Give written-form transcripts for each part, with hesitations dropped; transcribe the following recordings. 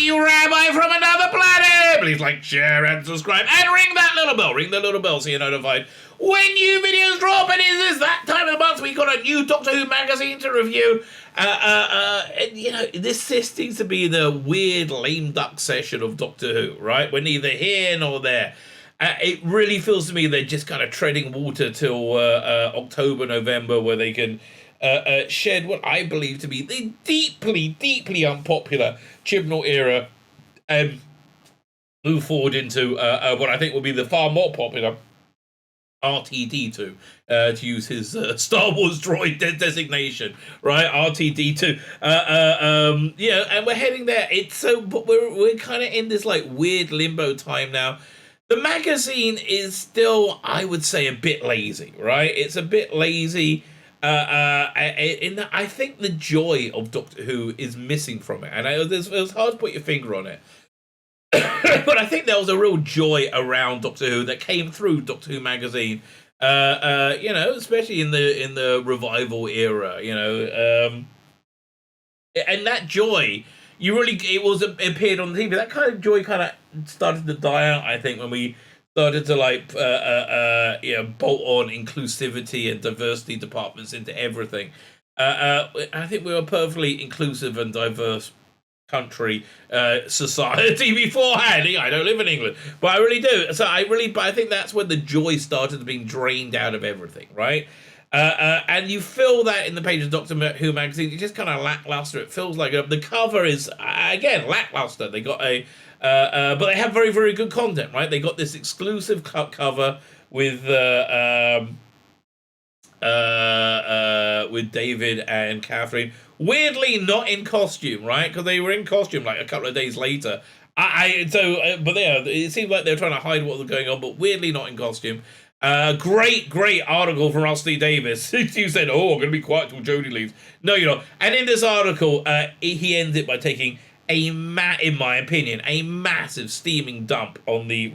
the Rabbi from another planet. Please like, share, and subscribe, and ring that little bell. Ring the little bell so you're notified when new videos drop. And it is that time of the month we got a new Doctor Who magazine to review. And, you know, this seems to be the weird lame duck session of Doctor Who, right? We're neither here nor there. It really feels to me they're just kind of treading water till October, November, where they can shed what I believe to be the deeply, deeply unpopular Chibnall era and move forward into what I think will be the far more popular RTD2, to use his Star Wars droid designation, right? RTD2. Yeah, and we're heading there. It's so, but we're kind of in this like weird limbo time now. The magazine is still, I would say, a bit lazy, right? It's a bit lazy. I think the joy of Doctor Who is missing from it, and it was hard to put your finger on it. But I think there was a real joy around Doctor Who that came through Doctor Who magazine, you know, especially in the revival era, you know, and that joy, it appeared on the TV. That kind of joy kind of started to die out, I think, when we started to like you know, bolt on inclusivity and diversity departments into everything. I think we were perfectly inclusive and diverse country, society beforehand. I don't live in England, but I really do. So but I think that's when the joy started being drained out of everything, right? And you feel that in the pages of Doctor Who magazine. It's just kind of lackluster. It feels like the cover is again lackluster. They got but they have very, very good content, right? They got this exclusive cover with David and Catherine. Weirdly, not in costume, right? Because they were in costume like a couple of days later. But yeah, it seemed like they were trying to hide what was going on, but weirdly not in costume. Great article from Rusty Davis. You said, "Oh, I'm going to be quiet till Jodie leaves." No, you're not. And in this article, he ends it by taking in my opinion, a massive steaming dump on the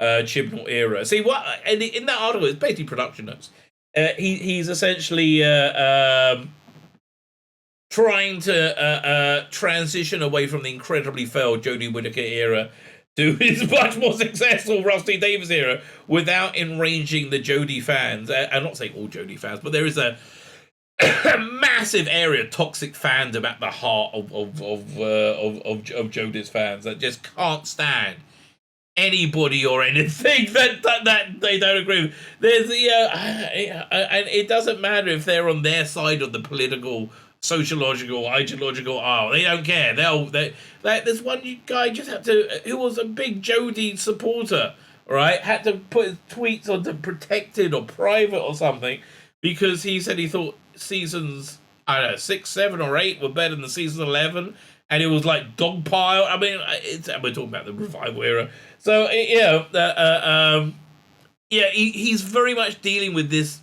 Chibnall era. See what in that article, it's basically production notes. He's essentially trying to transition away from the incredibly failed Jodie Whittaker era to his much more successful Rusty Davis era without enraging the Jodie fans. I'm not saying all Jodie fans, but there is a massive area of toxic fandom at the heart of Jodie's fans that just can't stand anybody or anything that they don't agree with. There's and it doesn't matter if they're on their side of the political, sociological, ideological aisle. They don't care. There's one guy just had to, who was a big Jodie supporter, right? Had to put his tweets onto protected or private or something because he said he thought seasons, I don't know, 6, 7, or 8 were better than season 11, and it was like dogpile. I mean, we're talking about the revival era. So, he's very much dealing with this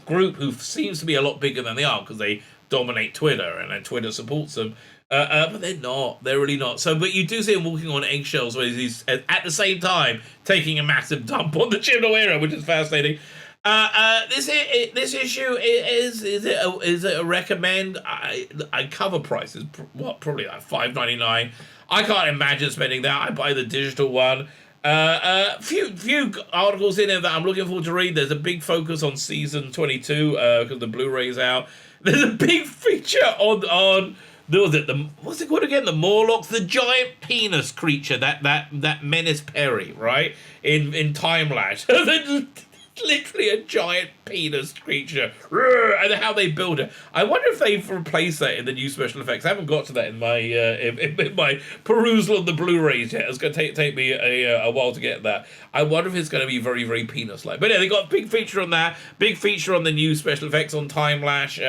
group who seems to be a lot bigger than they are because they dominate Twitter and then Twitter supports them. But they're not. They're really not. So, but you do see him walking on eggshells where he's at the same time taking a massive dump on the Chibnall era, which is fascinating. This issue is it a recommend? I cover price is probably like $5.99. I can't imagine spending that. I buy the digital one. Few articles in there that I'm looking forward to read. There's a big focus on season 22 because the Blu-ray's out. There's a big feature on what's it called again? The Morlocks, the giant penis creature that Menace Perry, right? In Time Lash. Literally a giant penis creature, and how they build it. I wonder if they've replaced that in the new special effects. I haven't got to that in my in my perusal of the Blu-rays yet. It's going to take me a while to get that. I wonder if it's going to be very, very penis-like. But yeah, they got a big feature on that. Big feature on the new special effects on Time Lash. So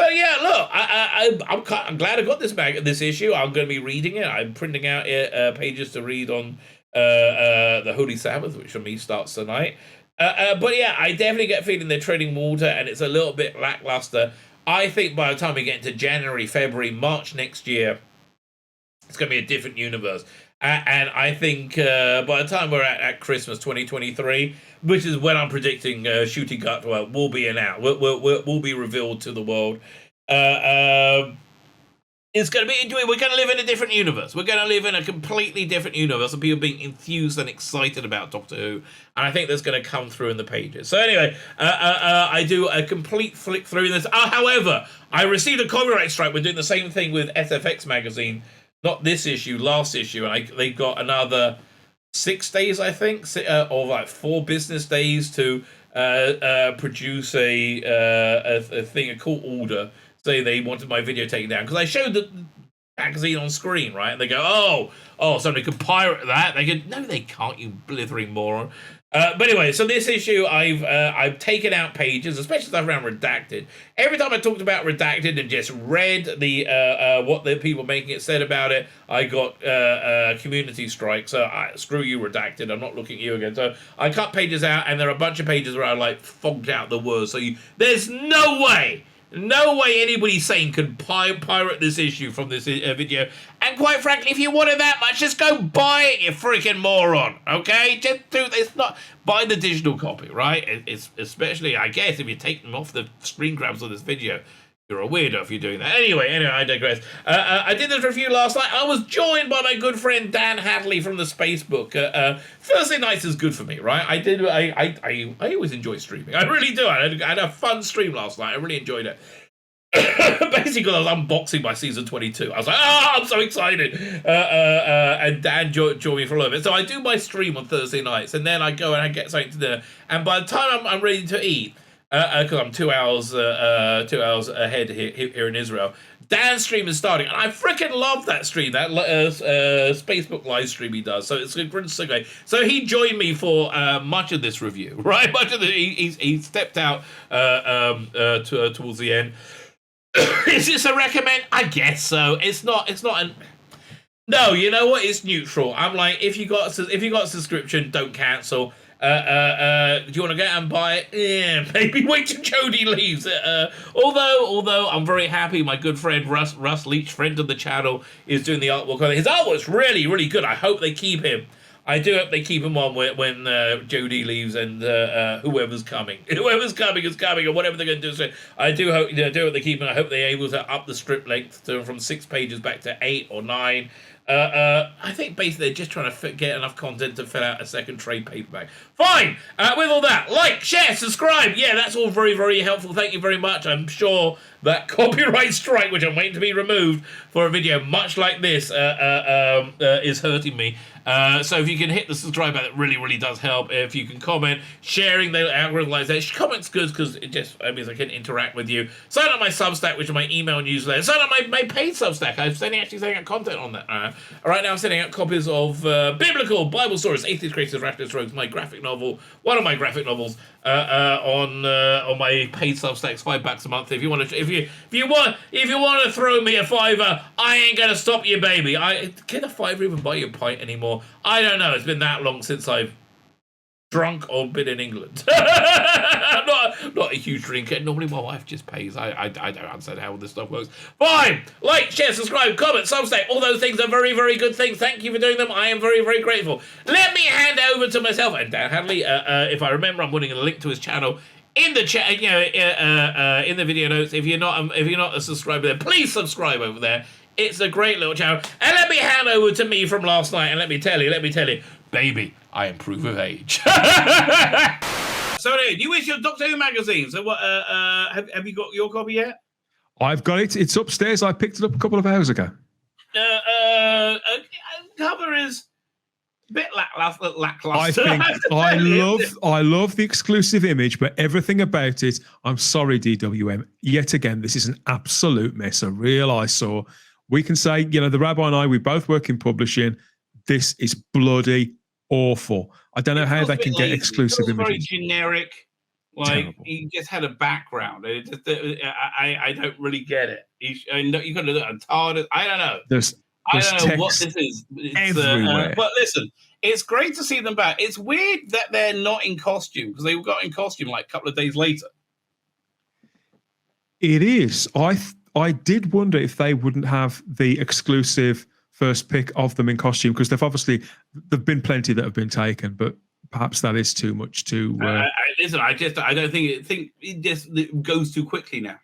yeah, look, I'm glad I got this issue. I'm going to be reading it. I'm printing out pages to read on the Holy Sabbath, which for me starts tonight. But yeah, I definitely get a feeling they're treading water and it's a little bit lackluster. I think by the time we get into January, February, March next year, it's going to be a different universe. And I think by the time we're at Christmas 2023, which is when I'm predicting Shooting Gut will be announced, will be revealed to the world. It's going to be enjoyable. We're going to live in a different universe. We're going to live in a completely different universe of people being enthused and excited about Doctor Who. And I think that's going to come through in the pages. So anyway, I do a complete flick through this. However, I received a copyright strike. We're doing the same thing with SFX magazine. Not this issue, last issue. And they got another 6 days, I think, or like 4 business days to produce a thing, a court order. Say they wanted my video taken down because I showed the magazine on screen, right? And they go, oh, somebody could pirate that. They go, no, they can't, you blithering moron. But anyway, so this issue, I've taken out pages, especially stuff around redacted. Every time I talked about redacted and just read the what the people making it said about it, I got community strike. So screw you, redacted. I'm not looking at you again. So I cut pages out, and there are a bunch of pages where I like fogged out the words. So there's no way anybody sane can pirate this issue from this video. And quite frankly, if you wanted that much, just go buy it, you freaking moron. Okay? Just do this. Not buy the digital copy, right? It's especially, I guess, if you take them off the screen grabs of this video. You're a weirdo if you're doing that. Anyway, I digress. I did this review last night. I was joined by my good friend Dan Hadley from the Spacebook. Thursday nights is good for me, right? I always enjoy streaming. I really do. I had a fun stream last night. I really enjoyed it. Basically, I was unboxing my season 22. I was like, I'm so excited. And Dan joined me for a little bit. So I do my stream on Thursday nights, and then I go and I get something to dinner. And by the time I'm ready to eat, because I'm 2 hours ahead here in Israel, Dan's stream is starting, and I freaking love that stream, that Spacebook live stream he does. So it's great. So he joined me for much of this review, right? He stepped out towards the end. Is this a recommend? I guess so. It's not no. You know what? It's neutral. I'm like, if you got a subscription, don't cancel. Do you want to go out and buy it? Yeah, maybe wait till Jodie leaves. Although I'm very happy, my good friend Russ Leach, friend of the channel, is doing the artwork on it. His artwork's really, really good. I hope they keep him. I do hope they keep him on when Jodie leaves and whoever's coming. Whoever's coming is coming, or whatever they're going to do. So I do hope they keep him. I hope they're able to up the strip length from 6 pages back to 8 or 9. I think basically they're just trying to get enough content to fill out a second trade paperback. Fine! With all that, like, share, subscribe. Yeah, that's all very, very helpful. Thank you very much. I'm sure that copyright strike, which I'm waiting to be removed for a video much like this, is hurting me. So if you can hit the subscribe button, it really, really does help. If you can comment, sharing the algorithm like that. Comment's good because it just means I can interact with you. Sign up my Substack, which is my email newsletter. Sign up my paid Substack. I'm actually sending out content on that. Right now I'm sending out copies of biblical Bible stories, Atheist Creators, Rationalist Rogues, my graphic novel, one of my graphic novels, on my paid Substacks, $5 a month. If you want to throw me a $5, I ain't gonna stop you, baby. Can a $5 even buy you a pint anymore? I don't know. It's been that long since I've drunk or been in England. I'm not a huge drinker. Normally my wife just pays. I don't understand how all this stuff works. Fine. Like, share, subscribe, comment, Substack. All those things are very, very good things. Thank you for doing them. I am very, very grateful. Let me hand over to myself and Dan Hadley. If I remember, I'm putting a link to his channel in the chat, in the video notes. If you're not a subscriber there, please subscribe over there. It's a great little channel. And let me hand over to me from last night, and let me tell you, baby, I improve with age. So anyway, you issue Doctor Who magazine. So what? Have you got your copy yet? I've got it. It's upstairs. I picked it up a couple of hours ago. Cover is a bit lackluster. I love the exclusive image, but everything about it. I'm sorry, DWM. Yet again, this is an absolute mess. A real eyesore. We can say, the Rabbi and I, we both work in publishing. This is bloody awful. I don't know how they can get exclusive images. Very generic. Like, terrible. He just had a background. I don't really get it. You got to look at TARDIS. I don't know. I don't know what this is. It's, everywhere. But listen, it's great to see them back. It's weird that they're not in costume because they got in costume like a couple of days later. It is. I did wonder if they wouldn't have the exclusive first pick of them in costume because there've been plenty that have been taken, but perhaps that is too much to. Listen, I don't think it just goes too quickly now.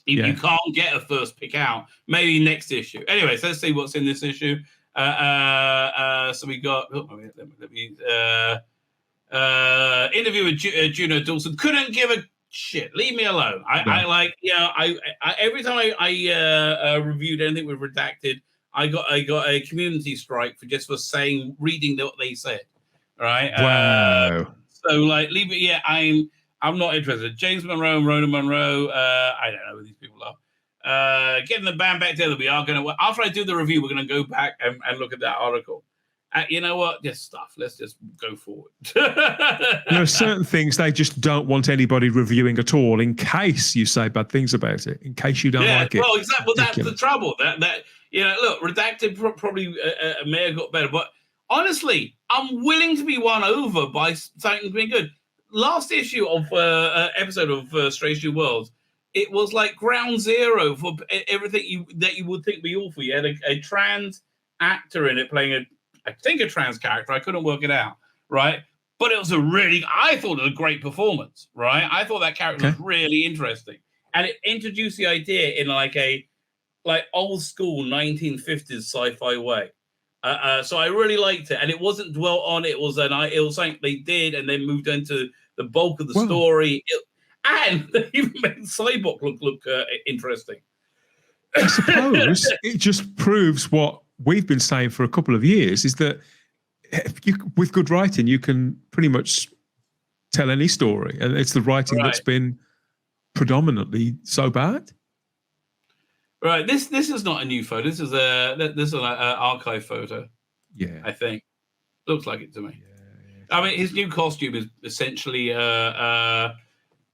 You can't get a first pick out. Maybe next issue. Anyways, let's see what's in this issue. So we got. Let me interview with Juno Dawson. Couldn't give a shit. Leave me alone. I every time I reviewed anything with Redacted, I got a community strike for reading what they said. Right. Wow. So leave it. Yeah, I'm not interested. James Monroe and Rona Monroe. I don't know who these people are. Getting the band back together. We are going to. After I do the review, we're going to go back and look at that article. You know what? Just stuff. Let's just go forward. There are certain things they just don't want anybody reviewing at all, in case you say bad things about it, in case you don't like it. Well, exactly. Well, that's the trouble. That look, Redacted probably may have got better, but honestly, I'm willing to be won over by something being good. Last issue of episode of Strange New Worlds, it was like ground zero for everything that you would think would be awful. You had a trans actor in it playing I think a trans character. I couldn't work it out, right? But it was I thought it was a great performance, right? I thought that character was really interesting. And it introduced the idea in a old school 1950s sci-fi way. So I really liked it. And it wasn't dwelt on. It was something they did and then moved into the bulk of the story. And they even made Cyborg look interesting. I suppose it just proves what we've been saying for a couple of years, is that with good writing, you can pretty much tell any story. And it's the writing that's been predominantly so bad. Right. This is not a new photo. This is an archive photo. Yeah. I think. Looks like it to me. Yeah. I mean, his new costume is essentially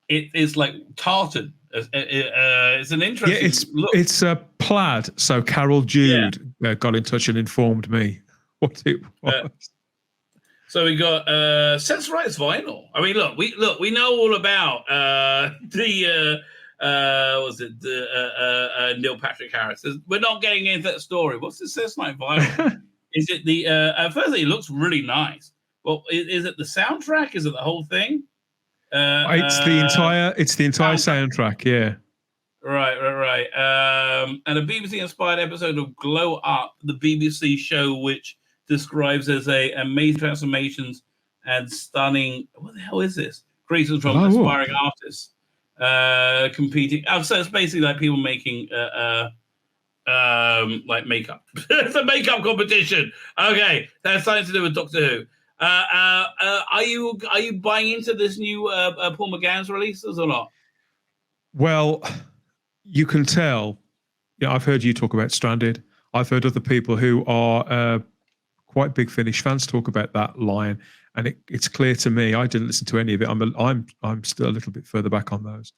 it is like tartan. It's an interesting look. It's a plaid. So Carol Jude got in touch and informed me what it was. So we got sensorized vinyl. I mean, we know all about the Neil Patrick Harris. We're not getting into that story. What's the sensorized vinyl? Is it the firstly, it looks really nice. Well, is it the soundtrack? Is it the whole thing? It's the entire soundtrack, yeah. Right. And a BBC-inspired episode of Glow Up, the BBC show which describes as amazing transformations and stunning. What the hell is this? Creations from aspiring artists competing. So it's basically like people making makeup. It's a makeup competition. Okay, that's something to do with Doctor Who. Are you buying into this new Paul McGann's releases or not? Well, you can tell. Yeah, I've heard you talk about Stranded. I've heard other people who are quite big Finnish fans talk about that line, and it's clear to me. I didn't listen to any of it. I'm still a little bit further back on those,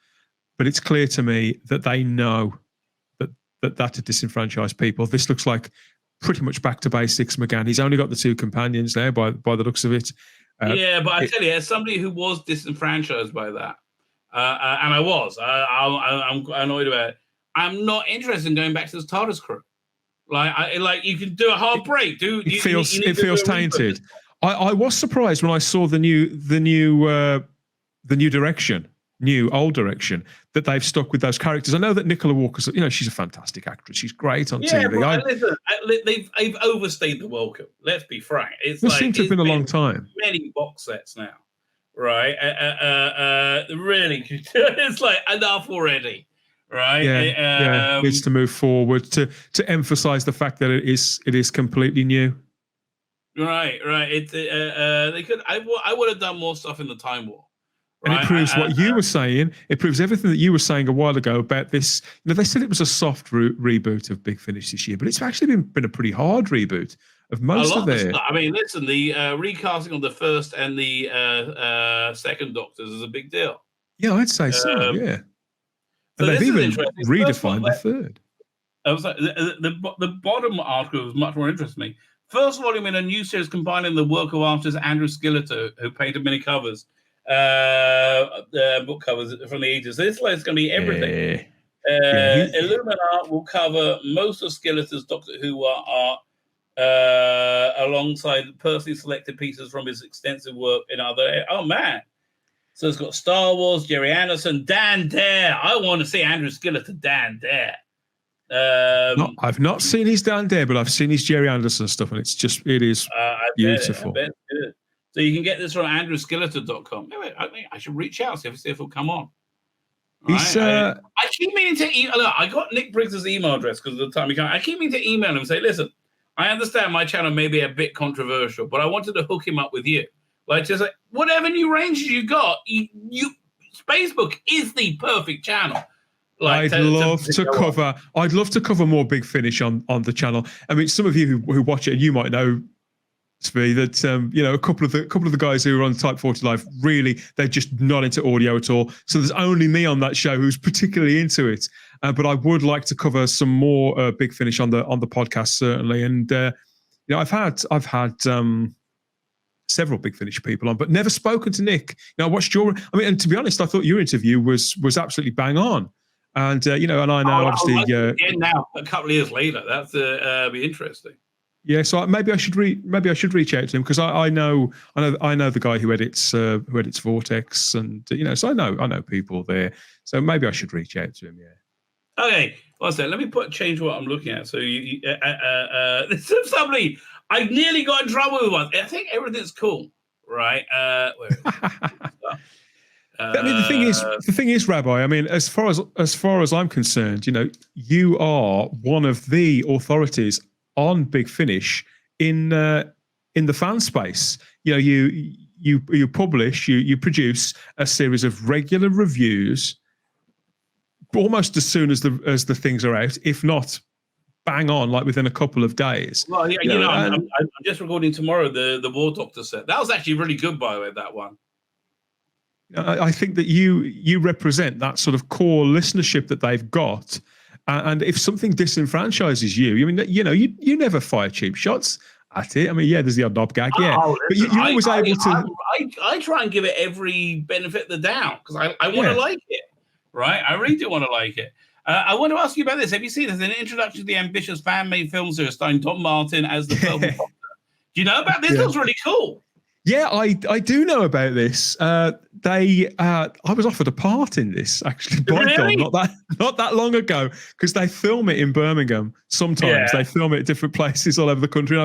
but it's clear to me that they know that to disenfranchise people. This looks like pretty much back to basics, McGann. He's only got the two companions there by the looks of it. But I tell you, as somebody who was disenfranchised by that, and I'm annoyed about it. I'm not interested in going back to the TARDIS crew. Like you can do a hard break. It feels tainted. I was surprised when I saw the old direction that they've stuck with those characters. I know that Nicola Walker's, she's a fantastic actress. She's great on TV. They've overstayed the welcome. Let's be frank. It seems to have been a long time. Many box sets now, right? Really, it's like enough already, right? It needs to move forward to emphasise the fact that it is completely new. Right. They could. I would have done more stuff in the Time War. And it proves what you were saying. It proves everything that you were saying a while ago about this. They said it was a soft reboot of Big Finish this year, but it's actually been a pretty hard reboot of most of their. I mean, listen, the recasting of the first and the second Doctors is a big deal. Yeah, I'd say so. Yeah, and they've even redefined the third. I was like, the bottom article was much more interesting to me. First volume in a new series combining the work of artist Andrew Skilleter, who painted many covers. Book covers from the 80s. So this is going to be everything. Illuminart will cover most of Skilleter's Doctor Who art alongside personally selected pieces from his extensive work in other. Oh man! So it's got Star Wars, Jerry Anderson, Dan Dare. I want to see Andrew Skiller to Dan Dare. I've not seen his Dan Dare, but I've seen his Jerry Anderson stuff, and it is beautiful. I bet it's good. So you can get this from andrewskeleton.com. Anyway, I think I should reach out, see if he'll come on. Right? I keep meaning to look, I got Nick Briggs' email address because of the time he came. I keep meaning to email him and say, listen, I understand my channel may be a bit controversial, but I wanted to hook him up with you. Like, just like, whatever new ranges you got, Facebook is the perfect channel. Like, I'd love to cover more Big Finish on the channel. I mean, some of you who watch it, you might know, Tzvi, that a couple of the guys who are on Type 40 Live, really, they're just not into audio at all. So there's only me on that show who's particularly into it. But I would like to cover some more Big Finish on the podcast, certainly. And I've had several Big Finish people on, but never spoken to Nick. I watched and to be honest, I thought your interview was absolutely bang on. And and I know obviously again now a couple of years later, that's be interesting. Yeah, so maybe I should reach out to him because I know the guy who edits Vortex, and so I know people there. So maybe I should reach out to him. Yeah. Okay, one second. Let me change what I'm looking at. So this is somebody I nearly got in trouble with once. I think everything's cool, right? Where is it? I mean, the thing is, Rabbi. I mean, as far as I'm concerned, you are one of the authorities on Big Finish in the fan space. You publish, you produce a series of regular reviews almost as soon as the things are out, if not bang on, like within a couple of days. Well, I'm just recording tomorrow the War Doctor set. That was actually really good, by the way, that one. I think that you represent that sort of core listenership that they've got. And if something disenfranchises you, I mean, you never fire cheap shots at it. I mean, yeah, there's the odd knob gag, yeah. But you're always able to... I try and give it every benefit of the doubt because I want to like it, right? I really do want to like it. I want to ask you about this. Have you seen this? An introduction to the ambitious fan-made film series starring Tom Martin as the Purple Doctor. Do you know about this? It looks really cool. Yeah, I do know about this. I was offered a part in this actually by Dom not that long ago because they film it in Birmingham. Sometimes they film it at different places all over the country.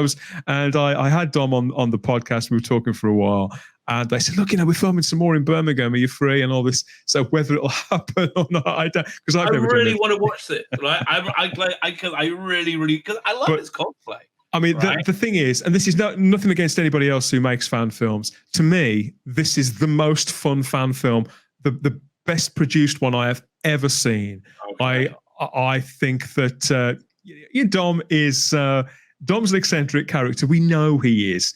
And I had Dom on the podcast. We were talking for a while, and they said, "Look, we're filming some more in Birmingham. Are you free?" And all this. So whether it'll happen or not, I don't. Because I really want to watch it. Right? I really because I love this cosplay. I mean, right. The thing is, and this is nothing against anybody else who makes fan films. To me, this is the most fun fan film, the best produced one I have ever seen. Okay. I think that Dom's an eccentric character. We know he is.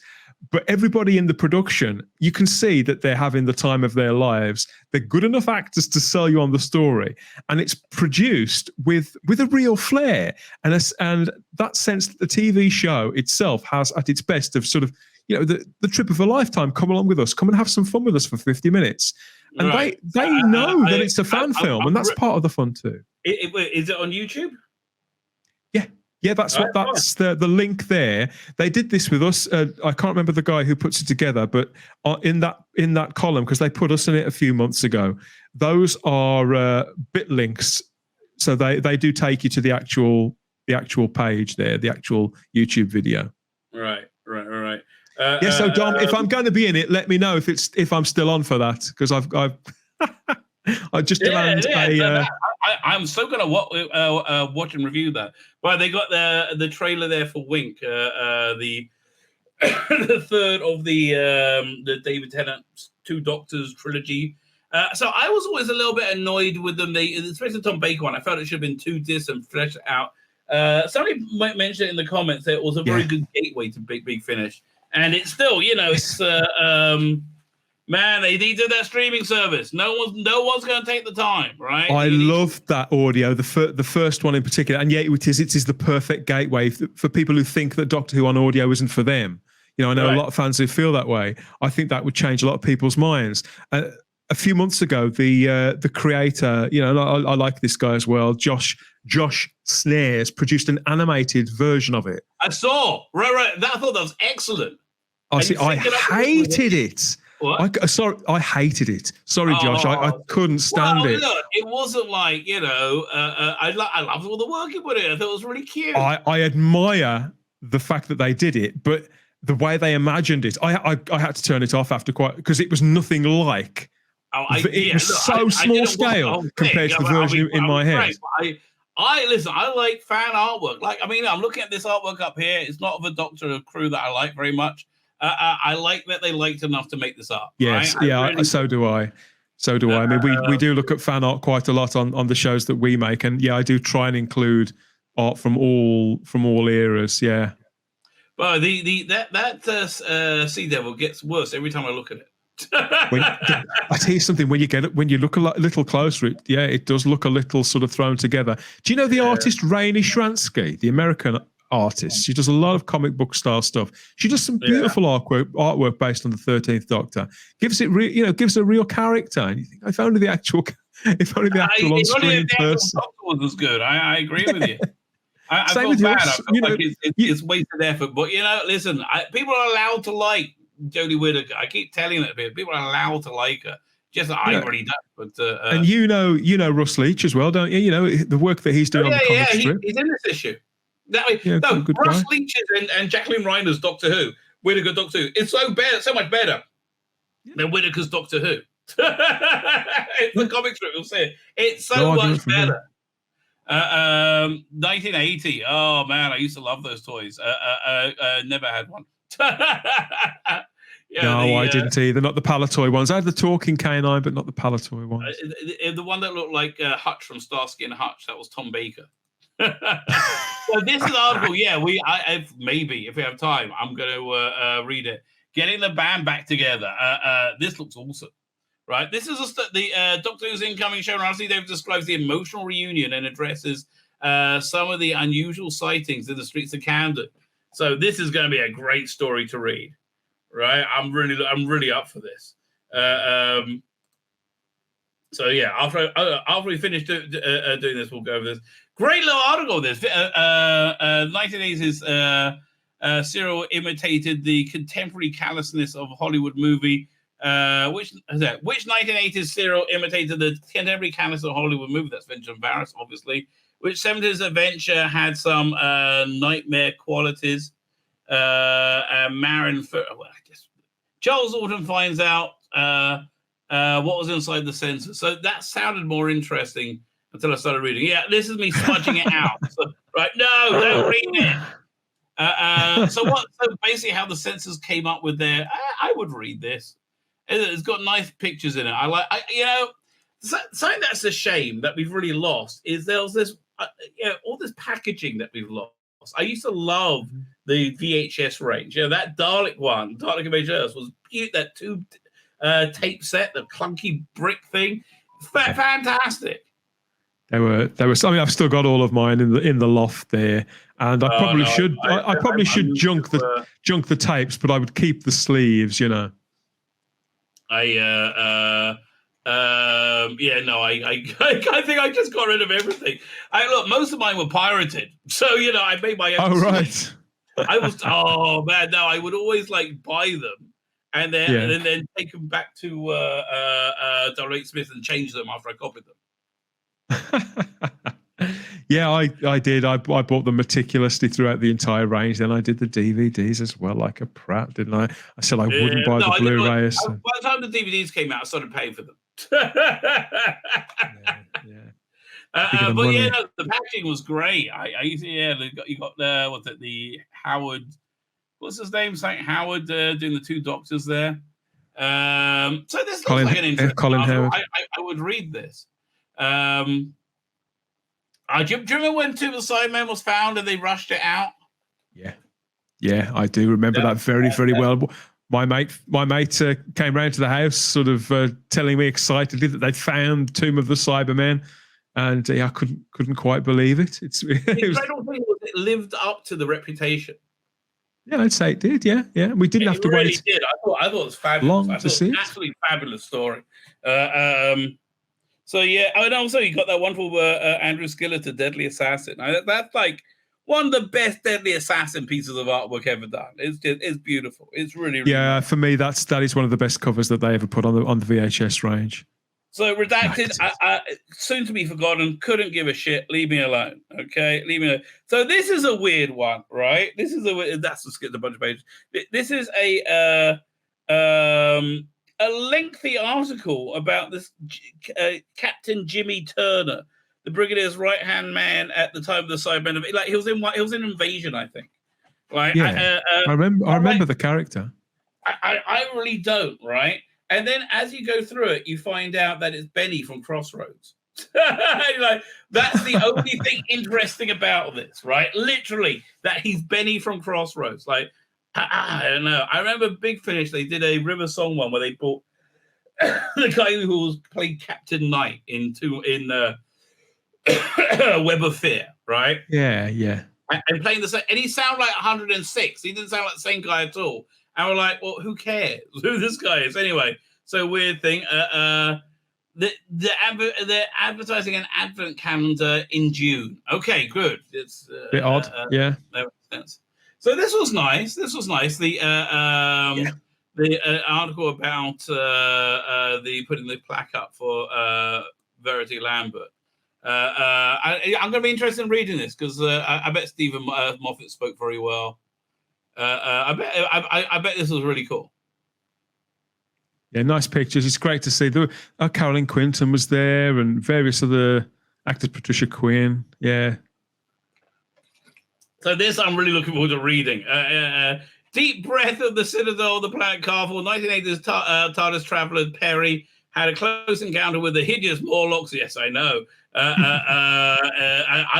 But everybody in the production, you can see that they're having the time of their lives. They're good enough actors to sell you on the story. And it's produced with a real flair. And that sense that the TV show itself has at its best of sort of, the trip of a lifetime. Come along with us. Come and have some fun with us for 50 minutes. And right. they know that it's a fan film. And that's part of the fun too. Is it on YouTube? Yeah, that's the link there. They did this with us. I can't remember the guy who puts it together, but in that column, because they put us in it a few months ago, those are bit links. So they do take you to the actual page there, the actual YouTube video. Right. So Dom, if I'm going to be in it, let me know if I'm still on for that, because I've I just demand I'm so going to watch and review that. But they got the trailer there for Wink, the third of the David Tennant Two Doctors trilogy. So I was always a little bit annoyed with them. Especially the Tom Baker one. I felt it should have been 2 discs and fleshed out. Somebody mentioned it in the comments that it was a very good gateway to Big Finish. And it's still, it's... man, they need to do that streaming service. No one's going to take the time, right? I love that audio, the first one in particular, and it is the perfect gateway for people who think that Doctor Who on audio isn't for them. I know a lot of fans who feel that way. I think that would change a lot of people's minds. A few months ago, the creator, I like this guy as well, Josh Snares, produced an animated version of it. I saw. Right. I thought that was excellent. I hated it. What? Sorry, I hated it. Sorry, Josh, I couldn't stand it. Look, it wasn't like, I loved all the working with it. I thought it was really cute. I admire the fact that they did it, but the way they imagined it, I had to turn it off after because it was nothing like. It was so small scale compared to the version in my head. Listen, I like fan artwork. Like, I mean, I'm looking at this artwork up here. It's not of a Doctor crew that I like very much. I like that they liked enough to make this up. Yes, right? so do I. So do I. I mean, we do look at fan art quite a lot on the shows that we make, and I do try and include art from all eras. Yeah. But that Sea Devil gets worse every time I look at it. I tell you something, when you look a little closer, it does look a little sort of thrown together. Do you know the artist Rainey Shransky, the American artist? She does a lot of comic book style stuff. She does some beautiful artwork based on the 13th Doctor. Gives it gives a real character. And you think, if only the actual on-screen person was good. I agree with you. I Same feel with bad. yours. I feel like it's wasted effort. But listen, people are allowed to like Jodie Whittaker. I keep telling it, people are allowed to like her. Just I really don't. But and you know Russ Leach as well, don't you? You know the work that he's doing on the comic strip. He's in this issue. Russ Leach's and Jacqueline Reiner's Doctor Who, Whittaker Doctor Who, it's so much better than Whittaker's Doctor Who. It's the comic strip, you'll see it. It's so much better. 1980. Oh man, I used to love those toys. Never had one. I didn't either. Not the Palatoy ones. I had the talking canine, but not the Palatoy ones. The one that looked like Hutch from Starsky and Hutch. That was Tom Baker. So this is an article. Maybe if we have time, I'm going to read it. Getting the band back together. This looks awesome. Right, this is the Doctor Who's incoming show. Honestly, Dave describes the emotional reunion and addresses some of the unusual sightings in the streets of Camden. So this is going to be a great story to read, right? I'm really up for this. So yeah, after we finish doing this, we'll go over this great little article. This 1980s serial imitated the contemporary callousness of Hollywood movie. Which 1980s serial imitated the contemporary callousness of Hollywood movie? That's Venture and Varys, obviously. Which 70s adventure had some nightmare qualities. Marin, Charles Alton finds out what was inside the sensor. So that sounded more interesting until I started reading. Yeah, this is me smudging it out. So, right? No, don't read it. So basically, how the sensors came up with their. I would read this. It's got nice pictures in it. Something that's a shame that we've really lost is there's this, all this packaging that we've lost. I used to love the VHS range. That Dalek one, Dalek of Earth, was cute. That tube tape set, the clunky brick thing, fantastic. There were. I mean, I've still got all of mine in the loft there, and I probably should. I probably should junk the tapes, but I would keep the sleeves. I think I just got rid of everything. Most of mine were pirated, so I made my own. Oh right. I would always buy them and then take them back to W.H. Smith and change them after I copied them. Yeah, I did. I bought them meticulously throughout the entire range. Then I did the DVDs as well, like a prat, didn't I? I said I wouldn't buy the Blu-rays. By the time the DVDs came out, I started paying for them. The packaging was great. You got the Howard. What's his name? St. Howard doing the two doctors there. So this looks like an interesting Colin Howard. I would read this. Do you remember when Tomb of the Cybermen was found and they rushed it out? Yeah, I do remember that very, very well. My mate came round to the house, sort of telling me excitedly that they'd found Tomb of the Cybermen, and I couldn't quite believe it. The incredible thing was it lived up to the reputation. Yeah, I'd say it did. Yeah. We didn't have to really wait. Did. I thought it was fabulous. Long to see it. Absolutely fabulous story. So yeah, and also you got that wonderful Andrew Skillett, a Deadly Assassin. That's one of the best Deadly Assassin pieces of artwork ever done. It's beautiful. It's really, really Yeah, nice. for me, that is one of the best covers that they ever put on the VHS range. So Redacted, soon to be forgotten, couldn't give a shit. Leave me alone. Okay, leave me alone. So this is a weird one, right? That's just skipped a bunch of pages. This is a lengthy article about this Captain Jimmy Turner, the Brigadier's right-hand man at the time of the Cybermen. Like he was in Invasion, I think. Like, yeah, I remember the character. I really don't, right? And then as you go through it, you find out that it's Benny from Crossroads. Like, that's the only thing interesting about this, right? Literally, that he's Benny from Crossroads. Like, I don't know. I remember Big Finish, they did a River Song one where they brought the guy who was played Captain Knight in Web of Fear, right? Yeah, yeah. And playing the same, and he sounded like 106. He didn't sound like the same guy at all. And we're like, well, who cares who this guy is? Anyway, so weird thing. They're advertising an advent calendar in June. Okay, good. It's a bit odd. Yeah. That makes sense. So this was nice. The article about the putting the plaque up for Verity Lambert. I'm going to be interested in reading this because I bet Stephen Moffat spoke very well. I bet this was really cool. Yeah, nice pictures. It's great to see. Carolyn Quinton was there and various other actors, Patricia Quinn. Yeah. So this I'm really looking forward to reading. Deep Breath of the Citadel, the Planet Carvel, 1980s TARDIS traveler Perry had a close encounter with the hideous Morlocks. Yes, I know.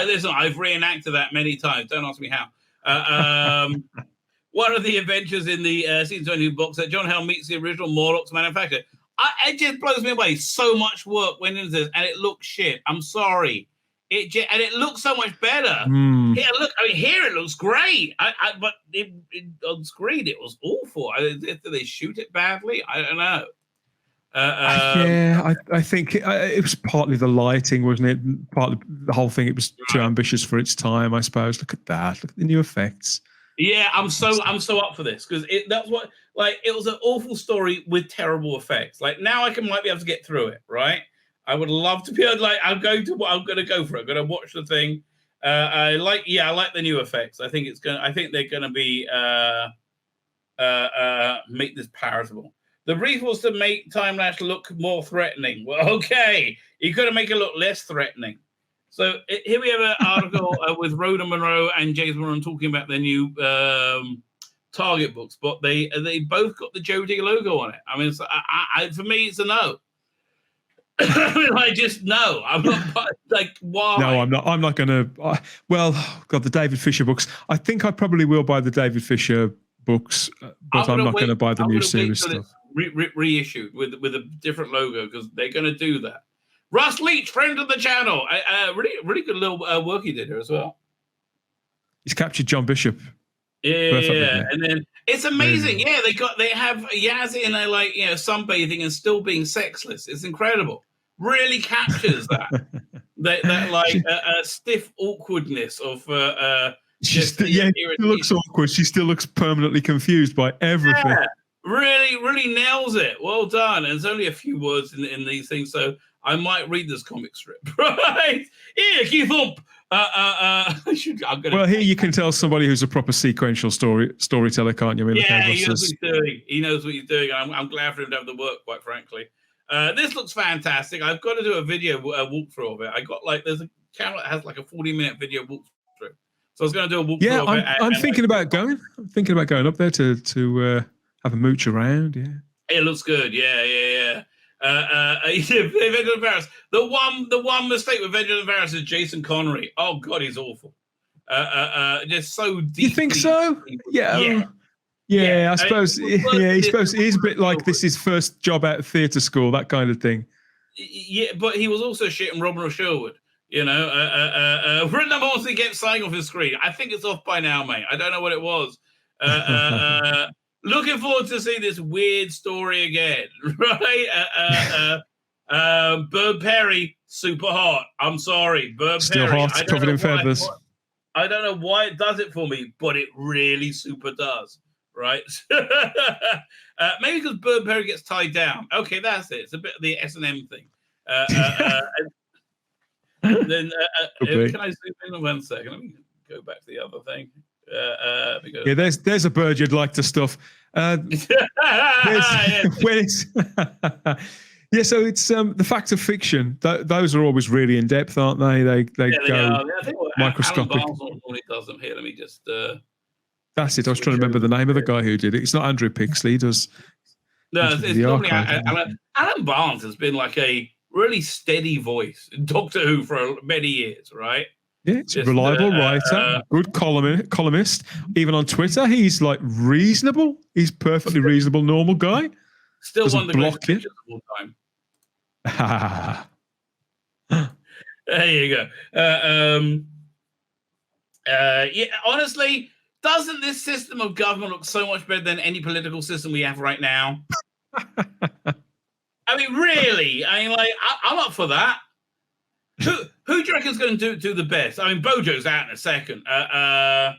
Listen, I've reenacted that many times. Don't ask me how. One of the adventures in the season 22 box that John Hell meets the original Morlocks manufacturer. It just blows me away. So much work went into this, and it looks shit. I'm sorry. It looks so much better. Here, look. I mean, here it looks great. But on screen it was awful. Did they shoot it badly? I don't know. I think it was partly the lighting, wasn't it? Partly the whole thing. It was too ambitious for its time, I suppose. Look at that. Look at the new effects. Yeah, I'm so up for this because that's what it was an awful story with terrible effects. Like now I might be able to get through it, right? I would love to be able to, I'm going to go for it. I'm going to watch the thing. I like the new effects. I think they're gonna be make this palatable. The brief was to make Time Lash look more threatening. Well, okay, you got to make it look less threatening. So here we have an article with Rhoda Monroe and James Moran talking about their new Target books, but they both got the Joe Digger logo on it. I mean, for me, it's a no. I mean, I just no. I'm not like why. No, I'm not. I'm not going to. Well, God, the David Fisher books. I think I probably will buy the David Fisher books, but I'm not going to buy the new series stuff. Reissued with a different logo because they're going to do that. Russ Leach, friend of the channel, really good little work he did here as well. He's captured John Bishop. Yeah, and then it's amazing. Yeah, they have Yazzie in there sunbathing and still being sexless. It's incredible. Really captures that that stiff awkwardness of she still looks awkward. She still looks permanently confused by everything. Yeah, really nails it. Well done. And there's only a few words in these things, so I might read this comic strip. Right here, Keith Thump. Here you can tell somebody who's a proper sequential storyteller, can't you? Yeah, he knows what he's doing. He knows what he's doing. I'm glad for him to have the work, quite frankly. This looks fantastic. I've got to do a video walkthrough of it. I got there's a channel that has a 40-minute video walkthrough. So I was going to do a walkthrough of it. I'm thinking about going. I'm thinking about going up there to have a mooch around. Yeah, it looks good. Yeah. Vengeance and Varys. The one mistake with Vengeance and Varys is Jason Connery. Oh God, he's awful. Just so deep. You think so? Yeah. I suppose. He's a bit like this is his first job out of theatre school, that kind of thing. Yeah, but he was also shitting Robin Sherwood. Written up also gets signing off his screen. I think it's off by now, mate. I don't know what it was. Looking forward to see this weird story again, right? Bird Perry, super hot. I'm sorry, Bird Still Perry. hot, covered in feathers. I don't know why it does it for me, but it really super does, right? Maybe because Bird Perry gets tied down. Okay, that's it. It's a bit of the S&M thing. Then can I zoom in 1 second? Let me go back to the other thing. Yeah, there's a bird you'd like to stuff. When it's yeah, so it's the fact of fiction. Those are always really in depth, aren't they? They go microscopic. Alan Barnes normally does them here. Let me just. That's it. I was trying to remember the name of the guy who did it. It's not Andrew Pixley. He does. No, it's normally Alan Barnes has been like a really steady voice in Doctor Who for many years, right? Yeah, it's a reliable writer, good columnist. Even on Twitter, he's like reasonable. He's perfectly reasonable, normal guy. Still one of the greatest pictures of all time. There you go. Yeah, honestly, doesn't this system of government look so much better than any political system we have right now? I mean, really? I mean, like, I'm up for that. Who do you reckon is going to do the best? I mean, Bojo's out in a second. I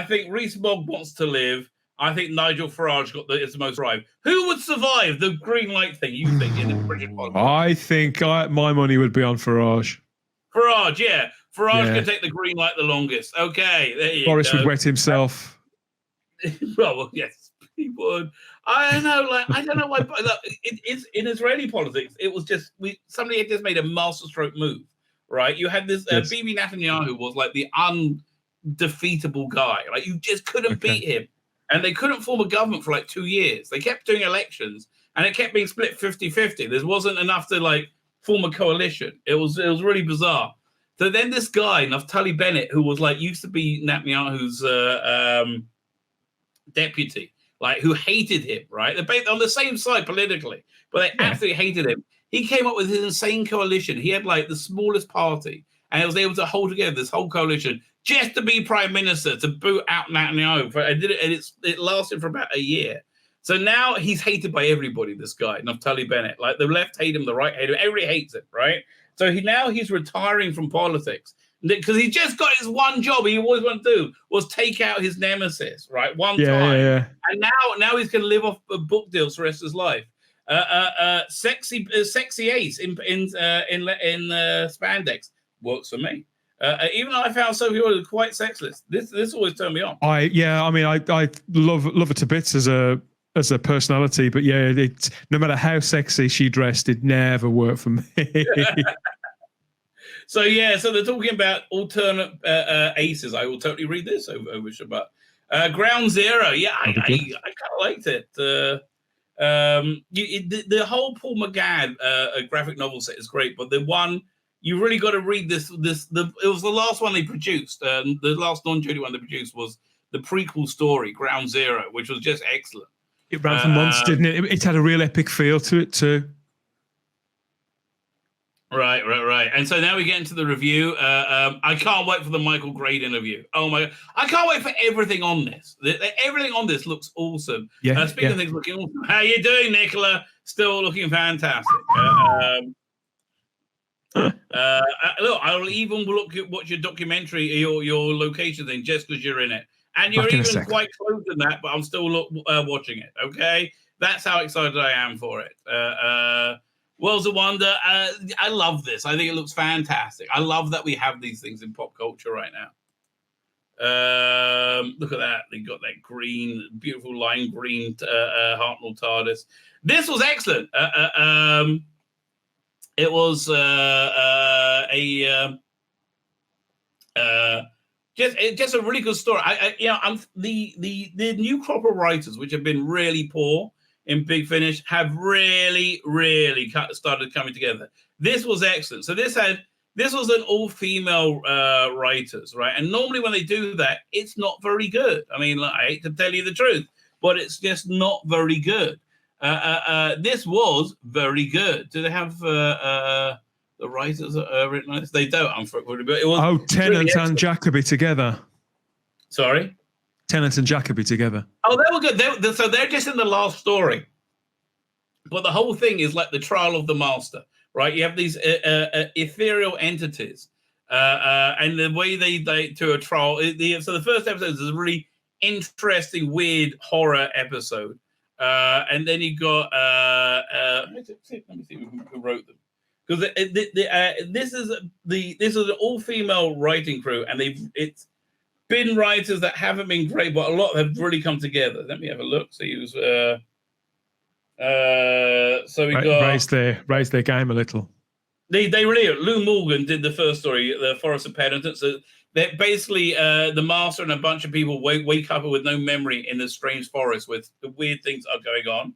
think Rees Mogg wants to live. I think Nigel Farage is the most right. Who would survive the green light thing, you think, in the British politics? I think my money would be on Farage. Farage, yeah. Farage can take the green light the longest. Okay, there you Boris go. would wet himself. Well, yes, he would. I don't know, I don't know why. Look, it's in Israeli politics. It was just somebody had just made a masterstroke move, right? You had this Bibi Netanyahu was like the undefeatable guy. Like you just couldn't beat him. And they couldn't form a government for like 2 years. They kept doing elections and it kept being split 50-50. There wasn't enough to like form a coalition. It was really bizarre. So then this guy, Naftali Bennett, who was like used to be Netanyahu's deputy, like who hated him, right? They're both on the same side politically, but they absolutely hated him. He came up with his insane coalition. He had like the smallest party and he was able to hold together this whole coalition just to be prime minister, to boot out Netanyahu. It lasted for about a year. So now he's hated by everybody, this guy, Naftali Bennett. Like the left hate him, the right hate him, everybody hates him, right? So he's retiring from politics because he just got his one job he always wanted to do was take out his nemesis, right? One time. Yeah. And now he's going to live off book deals for the rest of his life. Sexy Ace in spandex works for me. Even though I found Sophie Orr quite sexless, this always turned me on. I love her to bits as a personality, but yeah, no matter how sexy she dressed, it never worked for me. So they're talking about alternate aces. I will totally read this over Shabbat. Ground Zero, yeah, I kind of liked it. The whole Paul McGann graphic novel set is great, but the one. You really got to read this. It was the last one they produced. The last non-Judy one they produced was the prequel story, Ground Zero, which was just excellent. It ran for months, didn't it? It had a real epic feel to it too. Right. And so now we get into the review. I can't wait for the Michael Grade interview. Oh my God. I can't wait for everything on this. Everything on this looks awesome. Speaking of things looking awesome, how you doing, Nicola? Still looking fantastic. Look, I'll even watch your documentary, your location thing, just because you're in it, and you're even quite close to that. But I'm still watching it. Okay, that's how excited I am for it. Worlds of Wonder. I love this. I think it looks fantastic. I love that we have these things in pop culture right now. Look at that. They got that green, beautiful lime green Hartnell TARDIS. This was excellent. It was just a really good story. I'm the new crop of writers, which have been really poor in Big Finish, have really started coming together. This was excellent. So this was an all-female writers, right? And normally when they do that, it's not very good. I mean, I hate to tell you the truth, but it's just not very good. This was very good. Do they have the writers written on this? They don't, unfortunately. But it was Tennant and Jacobi together. Sorry? Tennant and Jacobi together. Oh, they were good. So they're just in the last story. But the whole thing is like the trial of the master, right? You have these ethereal entities And the way they to a trial. So the first episode is a really interesting, weird horror episode. And then you got let me see who wrote them, because this is an all-female writing crew, and it's been writers that haven't been great, but a lot have really come together. Let me have a look. See who's so we got raise their game a little. They really Lou Morgan did the first story, The Forest of Penitence. So that basically the master and a bunch of people wake up with no memory in this strange forest with weird things are going on.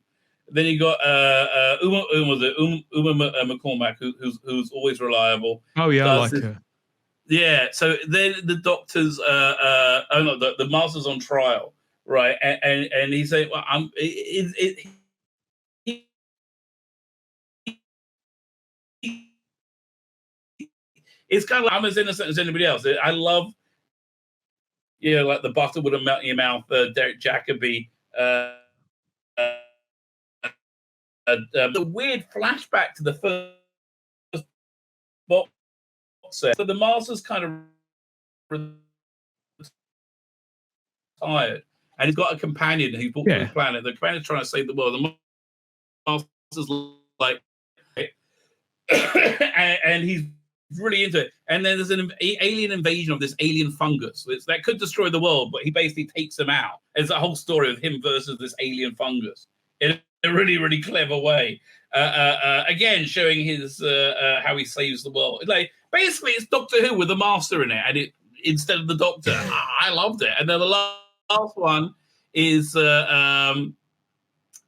Then you got Uma McCormack, who's always reliable. Oh yeah, I like her. Yeah, so then the doctor's the master's on trial, right? And he's saying, well, it's kind of like I'm as innocent as anybody else. I love, like the butter would have melt in your mouth, Derek Jacobi. The weird flashback to the first box set. So the master's kind of retired, and he's got a companion who's brought to the planet. The companion's trying to save the world. The master's like, and he's really into it. And then there's an alien invasion of this alien fungus that could destroy the world, but he basically takes them out. It's a whole story of him versus this alien fungus in a really, really clever way. Again, showing his how he saves the world. Like basically, it's Doctor Who with the Master in it, and instead of the Doctor. I loved it. And then the last one is the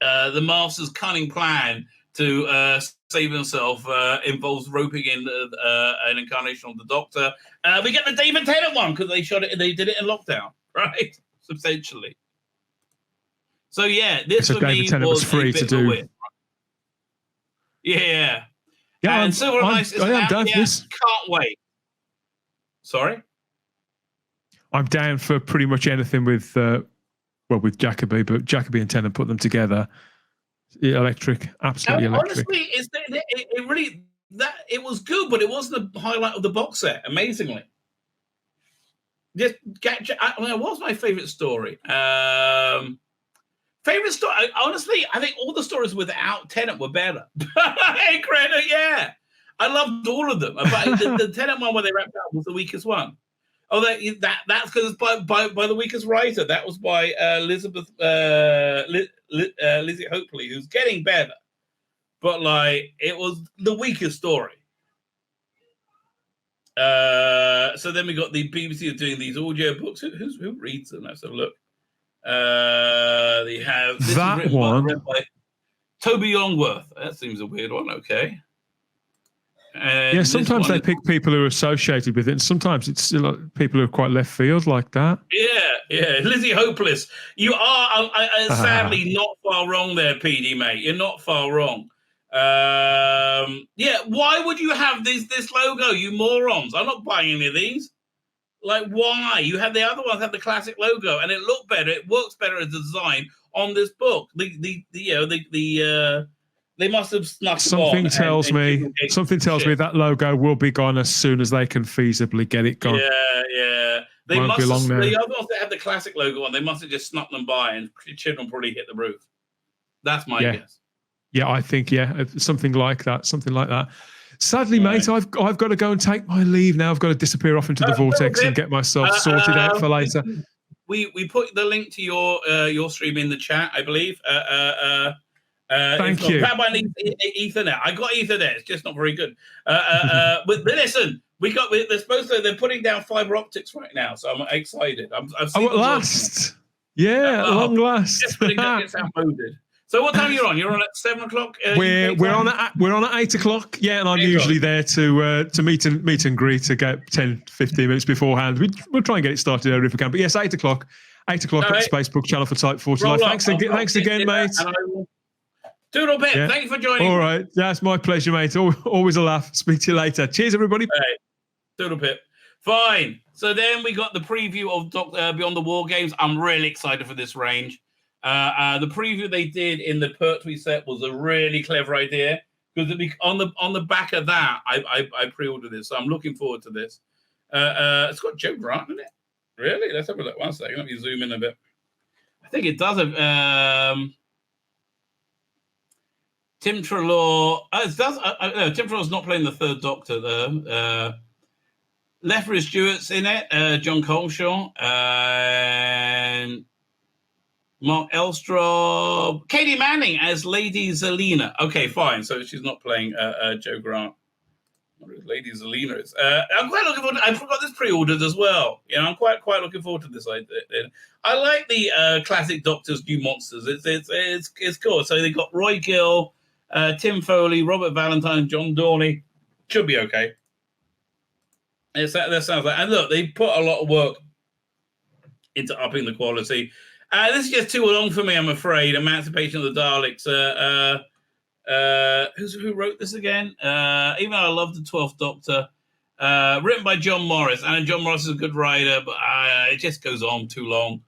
Master's cunning plan to save himself involves roping in an incarnation of the Doctor. We get the David Tennant one because they did it in lockdown, right? Substantially. So yeah, this for David me Tennant was free to do. Yeah. Yeah, and Silver and Ice is out. Down for this. Can't wait. Sorry? I'm down for pretty much anything with Jacobi, but Jacobi and Tennant put them together. Electric, absolutely electric. Honestly, it was good, but it wasn't the highlight of the box set. Amazingly, what's my favorite story? Favorite story? Honestly, I think all the stories without Tennant were better. Hey, credit, yeah, I loved all of them. But the Tennant one where they wrapped up was the weakest one. Oh, that's because it's by the weakest writer. That was by Lizzie Hopefully, who's getting better. But it was the weakest story. So then we got the BBC doing these audio books. Who reads them? Let's have a look. They have that one by Toby Longworth. That seems a weird one. Okay. And sometimes they pick people who are associated with it, and sometimes it's people who are quite left field like that. Yeah. Lizzie Hopeless. You are sadly not far wrong there, PD, mate. You're not far wrong. Why would you have this logo, you morons? I'm not buying any of these. Why? You have the other ones have the classic logo, and it looked better. It works better as a design on this book. They must have snuck something tells me that logo will be gone as soon as they can feasibly get it gone. Yeah. The other ones that have the classic logo on, they must have just snuck them by, and children probably hit the roof. That's my guess. Yeah, I think something like that. Sadly, mate, I've got to go and take my leave now. I've got to disappear off into the vortex and get myself sorted out for later. We put the link to your stream in the chat, I believe. Thank you. Rabbi needs Ethernet. I got Ethernet. It's just not very good. But listen, they're putting down fiber optics right now, so I'm excited. I've seen at last. Yeah, at long last. Just putting that downloaded. So what time are you on? You're on at 7 o'clock. We're on at 8 o'clock. Yeah, and I'm usually there to meet and greet to get 10, 15 minutes beforehand. We'll try and get it started early if we can. But yes, 8 o'clock. 8 o'clock at the Spacebook channel for Type 40 Live. Thanks again, mate. Doodle bit. Thank you for joining. All right. That's my pleasure, mate. Always a laugh. Speak to you later. Cheers, everybody. Right. Doodle bit. Fine. So then we got the preview of Beyond the War Games. I'm really excited for this range. The preview they did in the Pertwee set was a really clever idea because on the back of that, I pre-ordered this. So I'm looking forward to this. It's got Joe Grant in it. Really? Let's have a look. 1 second. Let me zoom in a bit. I think it does have Tim Treloar. It does. No, Tim Treloar's not playing the third Doctor though. Lethbridge Stewart's in it. John Coleshaw and Mark Elstrop. Katie Manning as Lady Zelina. Okay, fine. So she's not playing Joe Grant. Lady Zelina is. I'm quite looking forward to. I forgot this pre-ordered as well. I'm quite looking forward to this. I like the classic Doctor's New Monsters. It's cool. So they got Roy Gill, Tim Foley, Robert Valentine, John Dorney. Should be okay. That sounds like. And look, they put a lot of work into upping the quality. This is just too long for me, I'm afraid. Emancipation of the Daleks. Who wrote this again? Even though I love the 12th Doctor, written by John Morris, and John Morris is a good writer, but it just goes on too long.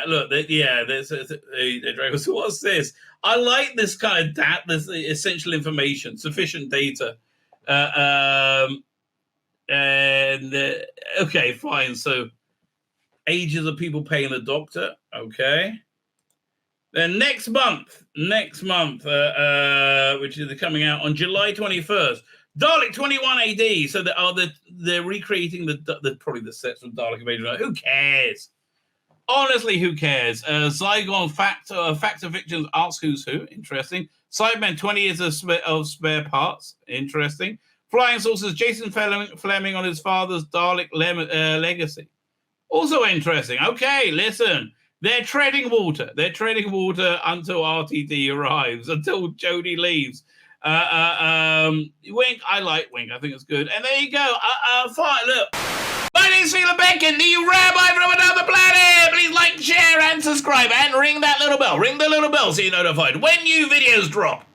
Look, so what's this? I like this kind of this essential information, sufficient data, okay, fine. So, ages of people paying the Doctor, okay. Then next month, which is coming out on July 21st, Dalek 21 AD. So they're recreating probably the sets from Dalek Invasion. Who cares? Honestly, who cares? Zygon Factor Victims Asks Who's Who. Interesting. Cybermen 20 years of spare parts. Interesting. Flying Saucers Jason Fleming on his father's Dalek legacy. Also interesting. Okay, listen. They're treading water. Until RTD arrives, until Jodie leaves. Wink, I like Wink. I think it's good. And there you go. Fine, look. My name's Tzvi Lebetkin, the Rabbi from another planet. Please like, share, and subscribe. And ring that little bell. Ring the little bell so you're notified when new videos drop.